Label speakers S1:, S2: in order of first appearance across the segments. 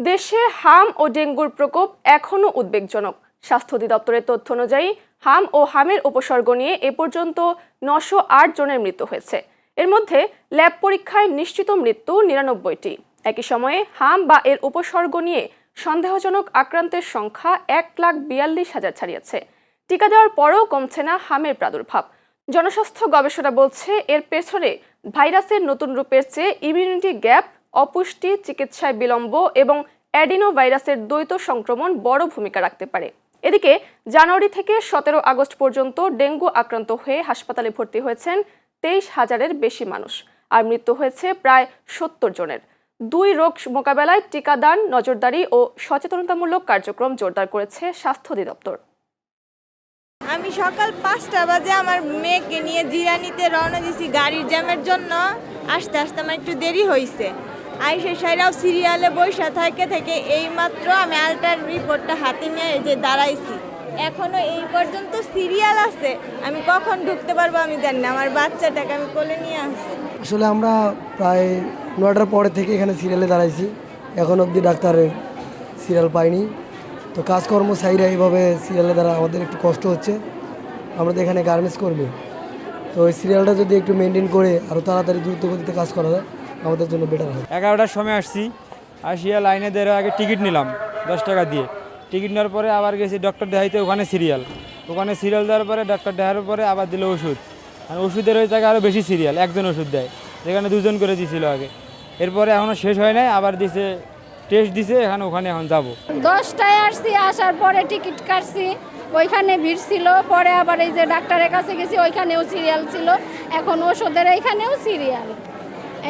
S1: দেশে হাম ও ডেঙ্গুর প্রকোপ এখনও উদ্বেগজনক। স্বাস্থ্য অধিদপ্তরের তথ্য অনুযায়ী হাম ও হামের উপসর্গ নিয়ে এ পর্যন্ত 908 জনের মৃত্যু হয়েছে। এর মধ্যে ল্যাব পরীক্ষায় নিশ্চিত মৃত্যু 99টি। একই সময়ে হাম বা এর উপসর্গ নিয়ে সন্দেহজনক আক্রান্তের সংখ্যা 1,42,000 ছাড়িয়েছে। টিকা দেওয়ার পরও কমছে না হামের প্রাদুর্ভাব। জনস্বাস্থ্য গবেষণা বলছে এর পেছনে ভাইরাসের নতুন রূপের চেয়ে ইমিউনিটি গ্যাপ, অপুষ্টি, চিকিৎসায় বিলম্ব এবং অ্যাডিনো ভাইরাসের দ্বৈত সংক্রমণ বড় ভূমিকা রাখতে পারে। এদিকে জানুয়ারি থেকে 17 আগস্ট পর্যন্ত ডেঙ্গু আক্রান্ত হয়ে হাসপাতালে ভর্তি হয়েছেন 23,000-এর বেশি মানুষ, আর মৃত্যু হয়েছে প্রায় 70 জনের। দুই রোগ মোকাবেলায় টিকাদান, নজরদারি ও সচেতনতামূলক কার্যক্রম জোরদার করেছে স্বাস্থ্য অধিদপ্তর।
S2: আমি সকাল 5টা বাজে আমার মেয়েকে নিয়ে জিরানিতে রওনা দিয়েছি গাড়ির জ্যামের জন্য। আসতে আসতে আমার একটু দেরি হয়েছে। আইসে সাইরাও সিরিয়ালে বৈশা থেকে এইমাত্র আমি আল্ট্রার রিপোর্টটা হাতে নিয়ে এই যে দাঁড়াইছি। এখনো এই পর্যন্ত সিরিয়াল আছে, আমি কখন ঢুকতে পারবো আমি জানি না। আমার বাচ্চাটাকে আমি কোলে নিয়ে আসছি।
S3: আসলে আমরা প্রায় 9টার পরে থেকে এখানে সিরিয়ালে দাঁড়াইছি, এখন অবধি ডাক্তারের সিরিয়াল পাইনি। তো কাজকর্ম সাইরা এইভাবে সিরিয়ালে দ্বারা আমাদের একটু কষ্ট হচ্ছে। আমরা তো এখানে গার্মেন্টস কর্মী, তো ওই সিরিয়ালটা যদি একটু মেনটেন করে আরও তাড়াতাড়ি দ্রুত গতিতে কাজ করা যায় আমাদের জন্য বেটার হয়।
S4: 11টার সময় আসিয়া লাইনে দেওয়ার আগে টিকিট নিলাম 10 টাকা দিয়ে। টিকিট নেওয়ার পরে আবার গেছি ডক্টর দেখাইতে, ওখানে সিরিয়াল দেওয়ার পরে ডক্টর দেখার পরে আবার দিল ওষুধ। আর ওষুধের ওই জায়গায় আরও বেশি সিরিয়াল, একজন ওষুধ দেয় যেখানে 2জন করে দিয়েছিল আগে। এরপরে এখনও শেষ হয় নাই, আবার দিছে টেস্ট দিছে, ওখানে এখন যাবো।
S5: 10টায় আসছি, আসার পরে টিকিট কাটছি, ওইখানে ভিড় ছিল। পরে আবার এই যে ডাক্তারের কাছে গেছি, ওইখানেও সিরিয়াল ছিল। এখন ওষুধের এইখানেও সিরিয়াল।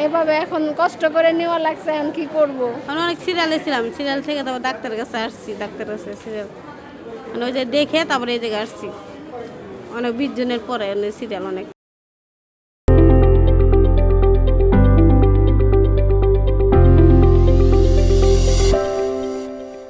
S5: এইভাবে এখন কষ্ট করে নেওয়া লাগছে, এখন কি করব।
S6: আমি অনেক সিরিয়ালে ছিলাম, সিরিয়াল থেকে তারপর ডাক্তারের কাছে আসছি, ডাক্তারের কাছে সিরিয়াল মানে ওই যে দেখে তারপরে এই জায়গায় আসছি। অনেক 20 জনের পরে সিরিয়াল অনেক।